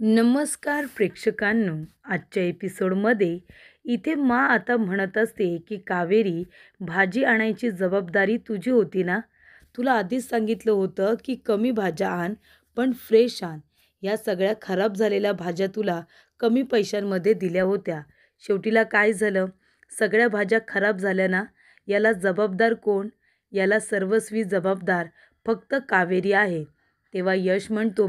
नमस्कार प्रेक्षकांनो. आजच्या एपिसोडमध्ये इथे आता म्हणत असते की कावेरी, भाजी आणायची जबाबदारी तुझी होती ना. तुला आधीच सांगितलं होतं की कमी भाज्या आण, पण फ्रेश आण. या सगळ्या खराब झालेल्या भाज्या तुला कमी पैशांमध्ये दिल्या होत्या. शेवटीला काय झालं? सगळ्या भाज्या खराब झाल्या ना. याला जबाबदार कोण? याला सर्वस्वी जबाबदार फक्त कावेरी आहे. तेव्हा यश म्हणतो,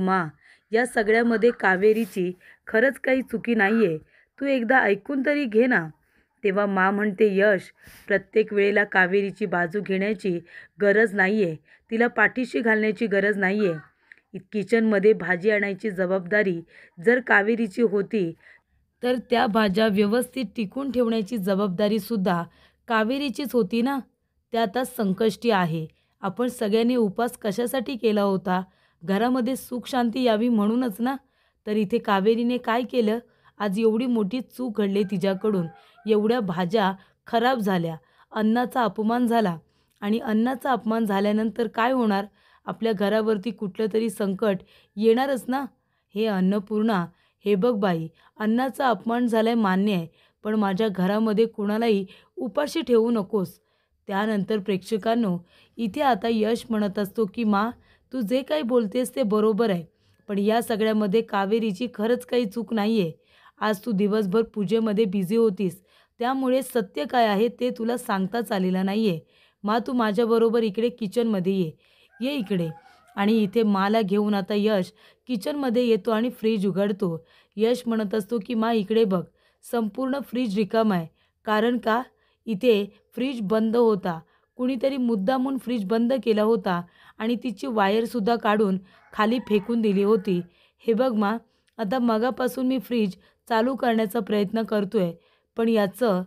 या सगळ्यामध्ये कावेरीची खरंच काही चुकी नाही आहे. तू एकदा ऐकून तरी घे ना. तेव्हा म्हणते, यश, प्रत्येक वेळेला कावेरीची बाजू घेण्याची गरज नाही आहे. तिला पाठीशी घालण्याची गरज नाही आहे. किचनमध्ये भाजी आणायची जबाबदारी जर कावेरीची होती, तर त्या भाज्या व्यवस्थित टिकून ठेवण्याची जबाबदारीसुद्धा कावेरीचीच होती ना. त्या आता संकष्टी आहे. आपण सगळ्यांनी उपास कशासाठी केला होता? घरामध्ये सुख शांती यावी म्हणूनच ना. तर इथे कावेरीने काय केलं? आज एवढी मोठी चूक घडली तिच्याकडून. एवढ्या भाज्या खराब झाल्या, अन्नाचा अपमान झाला आणि अन्नाचा अपमान झाल्यानंतर काय होणार? आपल्या घरावरती कुठलं तरी संकट येणारच ना. हे अन्नपूर्णा, हे बघ बाई, अन्नाचा अपमान झालाय मान्य आहे, पण माझ्या घरामध्ये कुणालाही उपाशी ठेवू नकोस. त्यानंतर प्रेक्षकांनो, इथे आता यश म्हणत असतो की तू जे काही बोलतेस ते बरोबर आहे, पण या सगळ्यामध्ये कावेरीची खरंच काही चूक नाही आहे. आज तू दिवसभर पूजेमध्ये बिझी होतीस, त्यामुळे सत्य काय आहे ते तुला सांगताच आलेलं नाही आहे. तू माझ्याबरोबर इकडे किचनमध्ये ये. ये इकडे. आणि इथे माला घेऊन आता यश किचनमध्ये येतो आणि फ्रीज उघडतो. यश म्हणत असतो की इकडे बघ, संपूर्ण फ्रीज रिकामा आहे. कारण का? इथे फ्रीज बंद होता. कुणीतरी मुद्दामून फ्रीज बंद केला होता आणि तिची वायरसुद्धा काढून खाली फेकून दिली होती. हे बघ आता मगापासून मी फ्रीज चालू करण्याचा प्रयत्न करतोय, पण याचं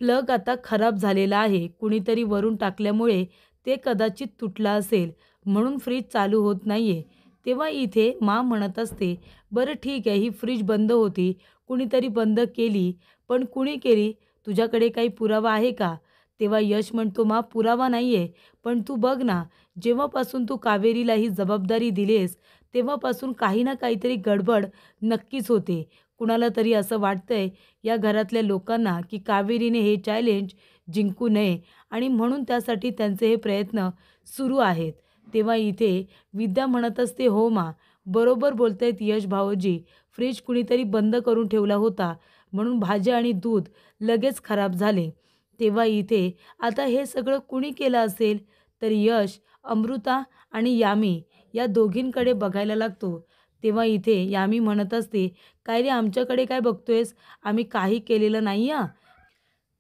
प्लग आता खराब झालेला आहे. कुणीतरी वरून टाकल्यामुळे ते कदाचित तुटलं असेल, म्हणून फ्रीज चालू होत नाही आहे. तेव्हा इथे म्हणत असते, बरं ठीक आहे, ही फ्रीज बंद होती, कुणीतरी बंद केली, पण कुणी केली? तुझ्याकडे काही पुरावा आहे का? तेव्हा यश म्हणतो, पुरावा नाही आहे, पण तू बघ ना, जेव्हापासून तू कावेरीला ही जबाबदारी दिलीस, तेव्हापासून काही ना काहीतरी गडबड नक्कीच होते. कुणाला तरी असं वाटतंय या घरातल्या लोकांना की कावेरीने हे चॅलेंज जिंकू नये आणि म्हणून त्यासाठी त्यांचे हे प्रयत्न सुरू आहेत. तेव्हा इथे विद्या म्हणत असते, हो बरोबर बोलतायत यश भाऊजी. फ्रीज कुणीतरी बंद करून ठेवला होता, म्हणून भाज्या आणि दूध लगेच खराब झाले. तेव्हा इथे आता हे सगळं कुणी केलं असेल? तर यश, अमृता आणि यामी या दोघींकडे बघायला लागतो. तेव्हा इथे यामी म्हणत असते, काय रे, आमच्याकडे काय बघतोयस? आम्ही काही केलेलं नाही हां.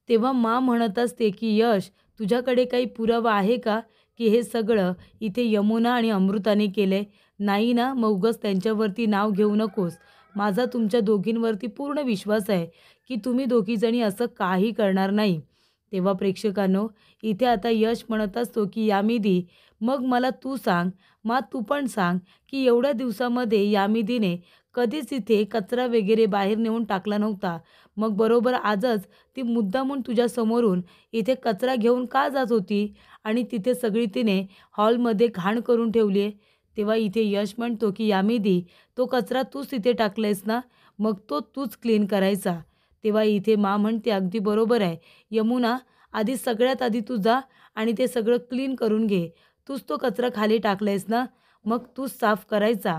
तेव्हा म्हणत असते की यश, तुझ्याकडे काही पुरावा आहे का की हे सगळं इथे यमुना आणि अमृताने केलंय? नाही ना, मग उगाच त्यांच्यावरती नाव घेऊ नकोस. माझा तुमच्या दोघींवरती पूर्ण विश्वास आहे की तुम्ही दोघीजणी असं काही करणार नाही. तेव्हा प्रेक्षकांनो, इथे आता यश म्हणत असतो की यामिदी, मग मला तू सांग, तू पण सांग की एवढ्या दिवसामध्ये यामिदीने कधीच इथे कचरा वगैरे बाहेर नेऊन टाकला नव्हता. मग बरोबर आजच ती मुद्दामून तुझ्यासमोरून इथे कचरा घेऊन का जात होती आणि तिथे सगळी तिने हॉलमध्ये घाण करून ठेवली आहे. तेव्हा इथे यश म्हणतो की यामिदी, तो कचरा तूच तिथे टाकलायस ना, मग तो तूच क्लीन करायचा. तेव्हा इथे म्हणते, अगदी बरोबर आहे यमुना, आधी सगळ्यात आधी तू जा आणि ते सगळं क्लीन करून घे. तूच तो कचरा खाली टाकलायस ना, मग तूच साफ करायचा.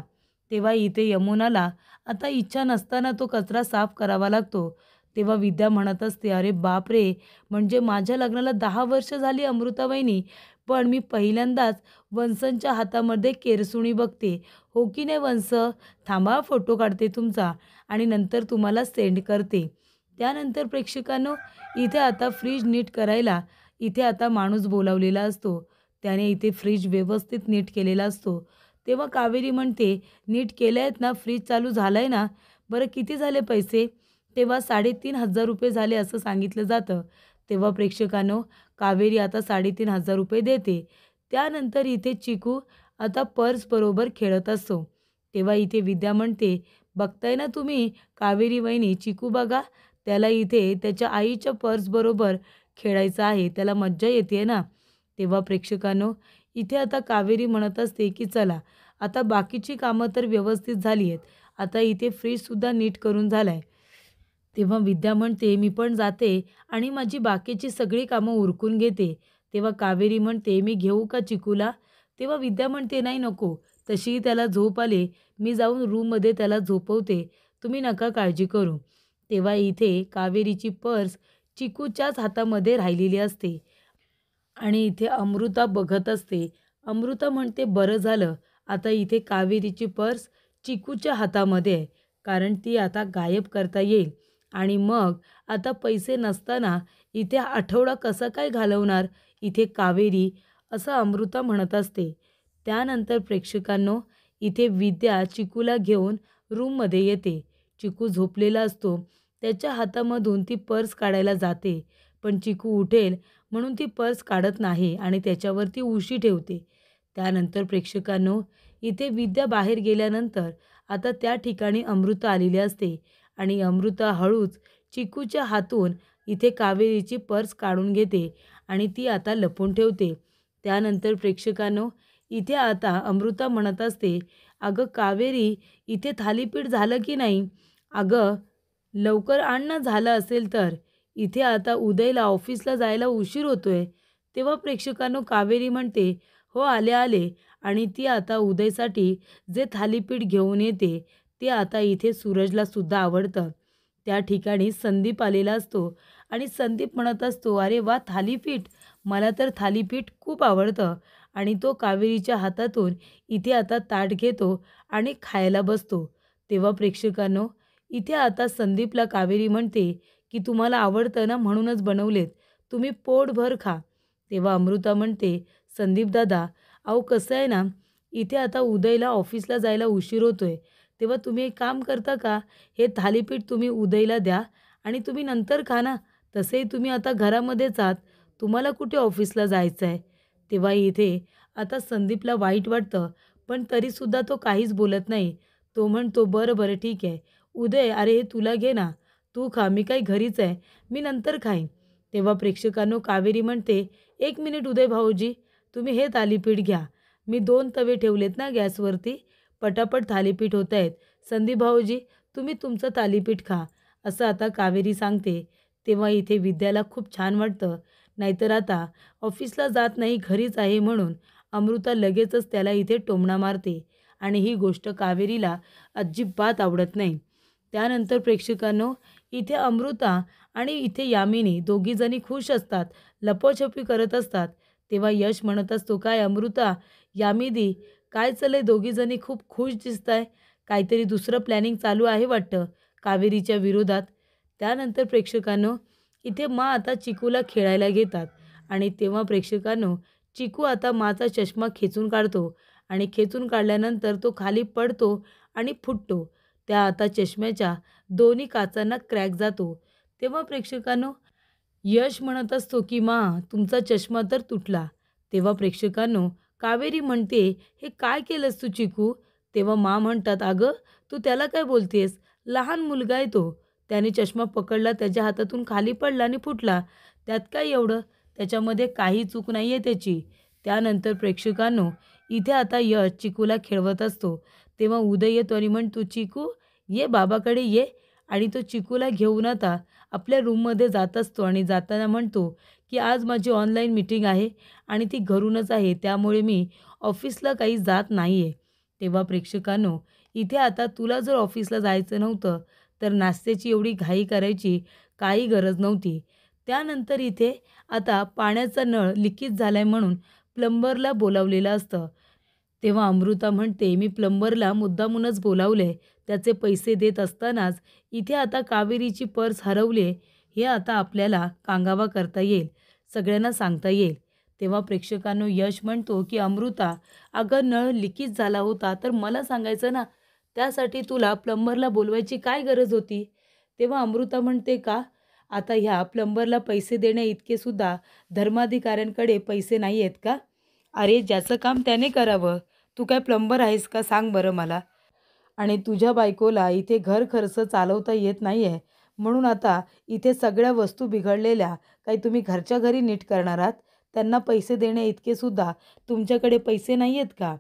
तेव्हा इथे यमुनाला आता इच्छा नसताना तो कचरा साफ करावा लागतो. तेव्हा विद्या म्हणत असते, अरे बापरे, म्हणजे माझ्या लग्नाला 10 वर्ष झाली अमृतावहिनी, पण मी पहिल्यांदाच वंसांच्या हातामध्ये केरसुणी बघते. हो की नाही वंस? थांबा, फोटो काढते तुमचा आणि नंतर तुम्हाला सेंड करते. त्यानंतर प्रेक्षकांनो, इथे आता फ्रीज नीट करायला इथे आता माणूस बोलावलेला असतो. त्याने इथे फ्रीज व्यवस्थित नीट केलेला असतो. तेव्हा कावेरी म्हणते, नीट केले आहेत ना, फ्रीज चालू झाला आहे ना, बरं किती झाले पैसे? तेव्हा 3,500 रुपये झाले असं सांगितलं जातं. तेव्हा प्रेक्षकांनो, कावेरी आता 3,500 रुपये देते. त्यानंतर इथे चिकू आता पर्सबरोबर खेळत असतो. तेव्हा इथे विद्या म्हणते, बघताय ना तुम्ही कावेरी वहिनी, चिकू बघा, त्याला इथे त्याच्या आईच्या पर्सबरोबर खेळायचं आहे, त्याला मज्जा येते ना. तेव्हा प्रेक्षकांनो, इथे आता कावेरी म्हणत असते की चला, आता बाकीची कामं तर व्यवस्थित झाली आहेत, आता इथे फ्रीजसुद्धा नीट करून झाला आहे. तेव्हा विद्या म्हणते मी पण जाते आणि माझी बाकीची सगळी कामं उरकून घेते. तेव्हा कावेरी म्हणते मी घेऊ का चिकूला? तेव्हा विद्या म्हणते नाही नको. तशीही त्याला झोप आली. मी जाऊन रूममध्ये त्याला झोपवते. तुम्ही नका काळजी करू. तेव्हा इथे कावेरीची पर्स चिकूच्याच हातामध्ये राहिलेली असते आणि इथे अमृता बघत असते. अमृता म्हणते बरं झालं आता इथे कावेरीची पर्स चिकूच्या हातामध्ये आहे. कारण ती आता गायब करता येईल आणि मग आता पैसे नसताना इथे आठवडा कसा काय घालवणार इथे कावेरी, असं अमृता म्हणत असते. त्यानंतर प्रेक्षकांनो, इथे विद्या चिकूला घेऊन रूममध्ये येते. चिकू झोपलेला असतो. त्याच्या हातामधून ती पर्स काढायला जाते. पण चिकू उठेल म्हणून ती पर्स काढत नाही आणि त्याच्यावरती उशी ठेवते. त्यानंतर प्रेक्षकांनो, इथे विद्या बाहेर गेल्यानंतर आता त्या ठिकाणी अमृता आलेली असते आणि अमृता हळूच चिकूच्या हातून इथे कावेरीची पर्स काढून घेते आणि ती आता लपवून ठेवते. त्यानंतर प्रेक्षकांनो, इथे आता अमृता म्हणत असते, अगं कावेरी, इथे थालीपीठ झालं की नाही? अगं लवकर आण ना, झालं असेल तर. इथे आता उदयला ऑफिसला जायला उशीर होतोय. तेव्हा प्रेक्षकांनो, कावेरी म्हणते हो आले आले आणि ती आता उदयसाठी जे थालीपीठ घेऊन येते ते आता इथे सूरजला सुद्धा आवडतं. त्या ठिकाणी संदीप आलेला असतो आणि संदीप म्हणत असतो अरे वा थालीपीठ, मला तर थालीपीठ खूप आवडतं. आणि तो कावेरीच्या हातातून इथे आता ताट घेतो आणि खायला बसतो. तेव्हा प्रेक्षकांनो, इथे आता संदीपला कावेरी म्हणते की तुम्हाला आवडतं ना म्हणूनच बनवलेत, तुम्ही पोटभर खा. तेव्हा अमृता म्हणते संदीप दादा, अहो कसं आहे ना, इथे आता उदयला ऑफिसला जायला उशीर होतोय. तेव्हा तुम्ही एक काम करता का, हे थालीपीठ तुम्ही उदयला द्या आणि तुम्ही नंतर खा ना. तसेही तुम्ही आता घरामध्येच आहात, तुम्हाला कुठे ऑफिसला जायचं आहे. तेव्हा इथे आता संदीपला वाईट वाटतं, पण तरीसुद्धा तो काहीच बोलत नाही. तो म्हणतो बरं बरं ठीक आहे. उदय, अरे हे तुला घे ना, तू खा, मी काही घरीच आहे, मी नंतर खाईन. तेव्हा प्रेक्षकांनो, कावेरी म्हणते एक मिनिट उदय भाऊजी, तुम्ही हे थालीपीठ घ्या. मी 2 तवे ठेवलेत ना गॅसवरती, पटापट थालीपीठ होत आहेत. संदीप भाऊजी, तुम्ही तुमचं थालीपीठ खा, असं आता कावेरी सांगते. तेव्हा इथे विद्याला खूप छान वाटतं. नाहीतर आता ऑफिसला जात नाही, घरीच आहे म्हणून अमृता लगेचच त्याला इथे टोमणा मारते आणि ही गोष्ट कावेरीला अजिबात आवडत नाही. त्यानंतर प्रेक्षकांनो, इथे अमृता आणि इथे यामिनी दोघीजणी खुश असतात, लपोछपी करत असतात. तेव्हा यश म्हणत असतो काय अमृता, यामिनी, काय चाललंय, दोघीजणी खूप खुश दिसताय, काहीतरी दुसरं प्लॅनिंग चालू आहे वाटतं कावेरीच्या विरोधात. त्यानंतर प्रेक्षकांनो, इथे आता चिकूला खेळायला घेतात आणि तेव्हा प्रेक्षकांनो, चिकू आता माचा चष्मा खेचून काढतो आणि खेचून काढल्यानंतर तो खाली पडतो आणि फुटतो. त्या आता चष्म्याच्या दोन्ही काचांना क्रॅक जातो. तेव्हा प्रेक्षकांनो, यश म्हणत असतो की तुमचा चष्मा तर तुटला. तेव्हा प्रेक्षकांनो, कावेरी म्हणते हे काय केलंस तू चिकू? तेव्हा म्हणतात अगं तू त्याला काय बोलतेस, लहान मुलगा आहे तो, त्याने चष्मा पकडला, त्याच्या हातातून खाली पडला आणि फुटला, त्यात काय एवढं, त्याच्यामध्ये काही चूक नाही आहे त्याची. त्यानंतर प्रेक्षकांनो, इथे आता यश चिकूला खेळवत असतो. तेव्हा उदय येतो आणि म्हणतो चिकू ये बाबाकडे ये, आणि तो चिकूला घेऊन आता आपल्या रूममध्ये जात असतो आणि जाताना म्हणतो की आज माझी ऑनलाईन मीटिंग आहे आणि ती घरूनच आहे, त्यामुळे मी ऑफिसला काही जात नाही आहे. तेव्हा प्रेक्षकांनो, इथे आता तुला जर ऑफिसला जायचं नव्हतं तर नाश्त्याची एवढी घाई करायची काही गरज नव्हती. त्यानंतर इथे आता पाण्याचा नळ लिकेज झालाय म्हणून प्लंबरला बोलावलेलं असतं. तेव्हा अमृता म्हणते मी प्लंबरला मुद्दामूनच बोलावले, त्याचे पैसे देत असतानाच इथे आता कावेरीची पर्स हरवली, हे आता आपल्याला कांगावा करता येईल, सगळ्यांना सांगता येईल. तेव्हा प्रेक्षकांनो, यश म्हणतो की अमृता, अगं नळ लिकेज झाला होता तर मला सांगायचं ना, त्यासाठी तुला प्लंबरला बोलवायची काय गरज होती? तेव्हा अमृता म्हणते का, आता ह्या प्लंबरला पैसे देण्या इतके सुद्धा धर्माधिकाऱ्यांकडे पैसे नाही आहेत का? अरे ज्याचं काम त्याने करावं. तू काय प्लंबर आहेस का सांग बरं मला. आणि तुझ्या बायकोला इथे घर खर्च चालवता येत नाही आहे, म्हणून आता इथे सगळ्या वस्तू बिघडलेल्या काही तुम्ही घरच्या घरी नीट करणार आहात, त्यांना पैसे देणे इतके सुद्धा तुमच्याकडे पैसे नाही आहेत का?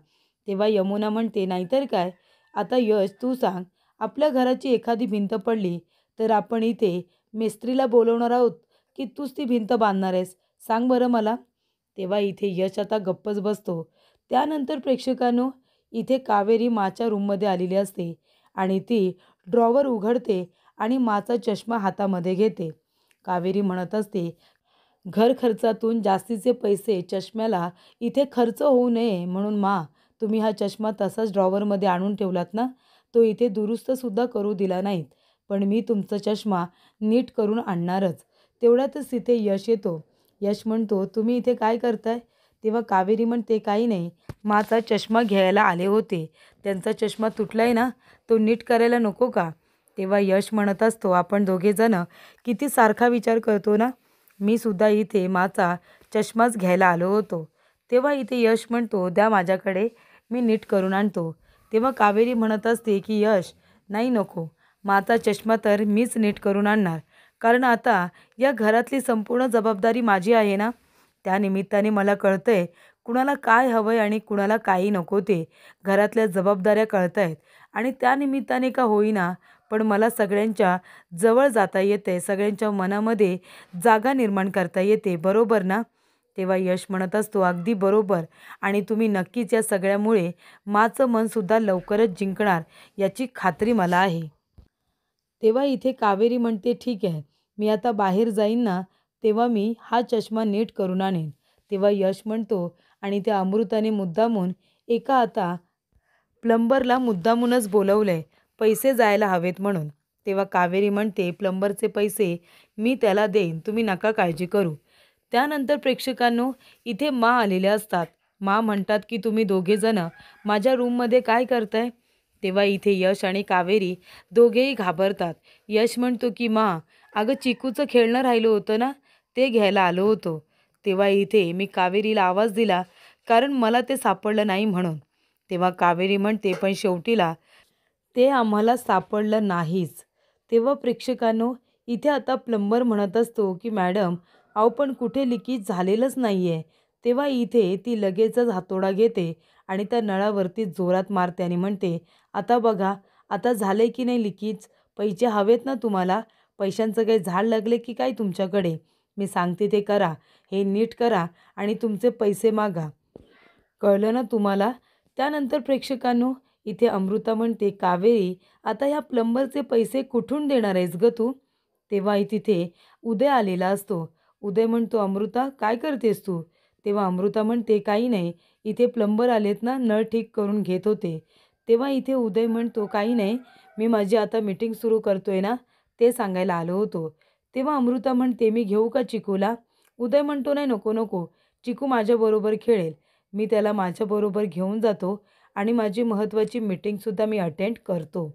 तेव्हा यमुना म्हणते नाहीतर काय. आता यश तू सांग, आपल्या घराची एखादी भिंत पडली तर आपण इथे मिस्त्रीला बोलवणार आहोत की तूच ती भिंत बांधणार आहेस? सांग बरं मला. तेव्हा इथे यश आता गप्पच बसतो. त्यानंतर प्रेक्षकांनो, इथे कावेरी माच्या रूममध्ये आलेली असते आणि ती ड्रॉवर उघडते आणि माचा चष्मा हातामध्ये घेते. कावेरी म्हणत असते, घर खर्चातून जास्तीचे पैसे चष्म्याला इथे खर्च होऊ नये म्हणून तुम्ही हा चष्मा तसाच ड्रॉवरमध्ये आणून ठेवलात ना, तो इथे दुरुस्तसुद्धा करू दिला नाहीत. पण मी तुमचा चष्मा नीट करून आणणारच. तेवढ्यातच तिथे यश येतो. यश म्हणतो, तुम्ही इथे काय करताय? तेव्हा कावेरी म्हणते, काही नाही, माचा चष्मा घ्यायला आले होते. त्यांचा चष्मा तुटलाय ना, तो नीट करायला नको का? तेव्हा यश म्हणत असतो, आपण दोघेजण किती सारखा विचार करतो ना. मी सुद्धा इथे माचा चष्माच घ्यायला आलो होतो. तेव्हा इथे यश म्हणतो, द्या माझ्याकडे, मी नीट करून आणतो. तेव्हा कावेरी म्हणत असते की यश, नाही नको, माचा चष्मा तर मीच नीट करून आणणार. कारण आता या घरातली संपूर्ण जबाबदारी माझी आहे ना. त्यानिमित्ताने मला कळतंय कुणाला काय हवंय आणि कुणाला काही नको ते. घरातल्या जबाबदाऱ्या कळतायत आणि त्यानिमित्ताने का होईना पण मला सगळ्यांच्या जवळ जाता येते, सगळ्यांच्या मनामध्ये जागा निर्माण करता येते, बरोबर ना? तेव्हा यश म्हणत असतो, अगदी बरोबर, आणि तुम्ही नक्कीच या सगळ्यामुळे माचं मनसुद्धा लवकरच जिंकणार याची खात्री मला आहे. तेव्हा इथे कावेरी म्हणते, ठीक आहे, मी आता बाहेर जाईन ना, तेव्हा मी हा चष्मा नीट करून आणेन. तेव्हा यश म्हणतो, आणि त्या अमृताने मुद्दामून एका आता प्लंबरला मुद्दामूनच बोलवलंय, पैसे जायला हवेत म्हणून. तेव्हा कावेरी म्हणते, प्लंबरचे पैसे मी त्याला देईन, तुम्ही नका काळजी करू. त्यानंतर प्रेक्षकांनो, इथे आलेल्या असतात. म्हणतात की तुम्ही दोघेजण माझ्या रूममध्ये काय करताय? तेव्हा इथे यश आणि कावेरी दोघेही घाबरतात. यश म्हणतो की अगं चिकूचं खेळणं राहिलं होतं ना, ते घ्यायला आलो होतो. तेव्हा इथे मी कावेरीला आवाज दिला कारण मला ते सापडलं नाही म्हणून. तेव्हा कावेरी म्हणते, पण शेवटीला ते आम्हाला सापडलं नाहीच. तेव्हा प्रेक्षकांनो, इथे आता प्लंबर म्हणत असतो की मॅडम, अहो पण कुठे लिकेज झालेलंच नाही आहे. तेव्हा इथे ती लगेचच हातोडा घेते आणि त्या नळावरती जोरात मारते आणि म्हणते, आता बघा, आता झालंय की नाही लिकेज? पैसे हवेत ना तुम्हाला? पैशांचं काही झाड लागले की काय तुमच्याकडे? मी सांगते ते करा, हे नीट करा आणि तुमचे पैसे मागा. कळलं ना तुम्हाला? त्यानंतर प्रेक्षकांनो, इथे अमृता म्हणते, कावेरी, आता ह्या प्लंबरचे पैसे कुठून देणार आहेस गं तू? तेव्हा तिथे उदय आलेला असतो. उदय म्हणतो, अमृता काय करतेस तू? तेव्हा अमृता म्हणते, काही नाही, इथे प्लंबर आलेत ना, नळ ठीक करून घेत होते. तेव्हा इथे उदय म्हणतो, काही नाही, मी माझी आता मीटिंग सुरू करतोय ना, ते सांगायला आलो होतो. तेव्हा अमृता म्हणते, मी घेऊ का चिकूला? उदय म्हणतो, नाही, नको नको, चिकू माझ्याबरोबर खेळेल. मी त्याला माझ्याबरोबर घेऊन जातो आणि माझी महत्त्वाची मीटिंगसुद्धा मी अटेंड करतो.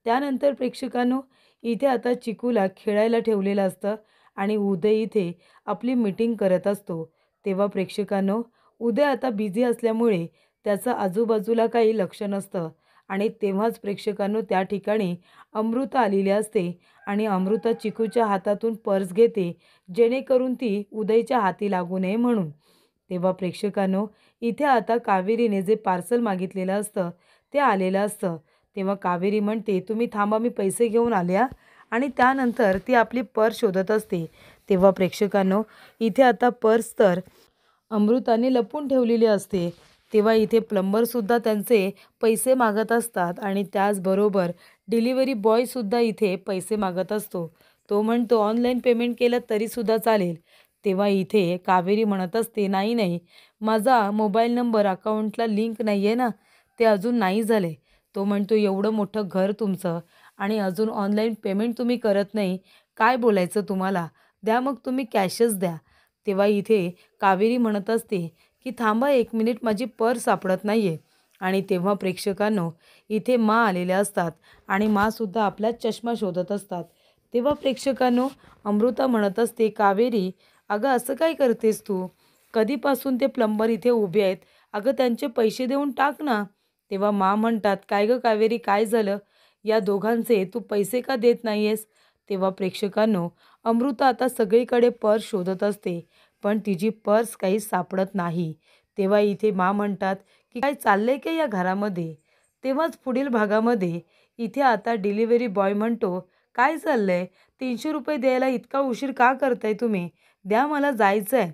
त्यानंतर प्रेक्षकांनो, इथे आता चिकूला खेळायला ठेवलेलं असतं आणि उदय इथे आपली मीटिंग करत असतो. तेव्हा प्रेक्षकांनो, उदय आता बिझी असल्यामुळे त्याचं आजूबाजूला काही लक्ष नसतं आणि तेव्हाच प्रेक्षकांनो, त्या ठिकाणी अमृता आलेली असते आणि अमृता चिकूच्या हातातून पर्स घेते, जेणेकरून ती उदयच्या हाती लागू नये म्हणून. तेव्हा प्रेक्षकांनो, इथे आता कावेरीने जे पार्सल मागितलेलं असतं ते आलेलं असतं. तेव्हा कावेरी म्हणते, तुम्ही थांबा, मी पैसे घेऊन आल्या, आणि त्यानंतर ती आपली पर्स शोधत असते. तेव्हा प्रेक्षकांनो, इथे आता पर्स तर अमृताने लपून ठेवलेली असते. तेव्हा इथे प्लंबरसुद्धा त्यांचे पैसे मागत असतात आणि त्याचबरोबर डिलिव्हरी बॉयसुद्धा इथे पैसे मागत असतो. तो म्हणतो, ऑनलाईन पेमेंट केलं तरीसुद्धा चालेल. तेव्हा इथे कावेरी म्हणत असते, नाही नाही, माझा मोबाईल नंबर अकाउंटला लिंक नाही आहे ना, ते अजून नाही झाले. तो म्हणतो, एवढं मोठं घर तुमचं आणि अजून ऑनलाईन पेमेंट तुम्ही करत नाही, काय बोलायचं तुम्हाला? द्या मग तुम्ही कॅशच द्या. तेव्हा इथे कावेरी म्हणत असते की थांबा 1 मिनिट, माझी पर्स सापडत नाही आहे. आणि तेव्हा प्रेक्षकांनो, इथे आलेल्या असतात आणि सुद्धा आपला चष्मा शोधत असतात. तेव्हा प्रेक्षकांनो, अमृता म्हणत असते, कावेरी, अगं असं काय करतेस तू? कधीपासून ते प्लंबर इथे उभे आहेत, अगं त्यांचे पैसे देऊन टाक ना. तेव्हा म्हणतात, काय गं कावेरी, काय झालं? या दोघांचे तू पैसे का देत नाही आहेस? तेव्हा प्रेक्षकांनो, अमृता आता सगळीकडे पर्स शोधत असते, पण तिची पर्स काही सापडत नाही. तेव्हा इथे म्हणतात की काय चाललंय का या घरामध्ये? तेव्हाच पुढील भागामध्ये इथे आता डिलिव्हरी बॉय म्हणतो, "काय चाललंय? 300 रुपये द्यायला इतका उशीर का करताय तुम्ही? द्या, मला जायचं आहे."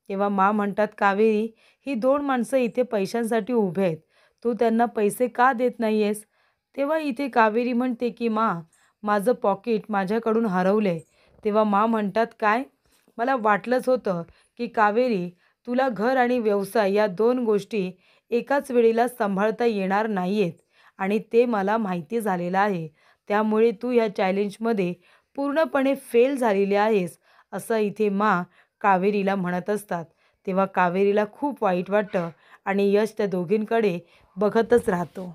तेव्हा म्हणतात, "कावेरी, ही 2 माणसं इथे पैशांसाठी उभे आहेत. तू त्यांना पैसे का देत नाही आहेस?" तेव्हा इथे कावेरी म्हणते, की माझं पॉकेट माझ्याकडून हरवलंय." तेव्हा म्हणतात, "काय? मला वाटलंच होतं, की कावेरी, तुला घर आणि व्यवसाय या 2 गोष्टी एकाच वेळेला सांभाळता येणार नाहीयेत आणि ते मला माहिती झालेलं आहे. त्यामुळे तू या चॅलेंजमध्ये पूर्णपणे फेल झालेली आहेस." असं इथे कावेरीला म्हणत असतात. तेव्हा कावेरीला खूप वाईट वाटतं आणि यश त्या दोघींकडे बघतच राहतो.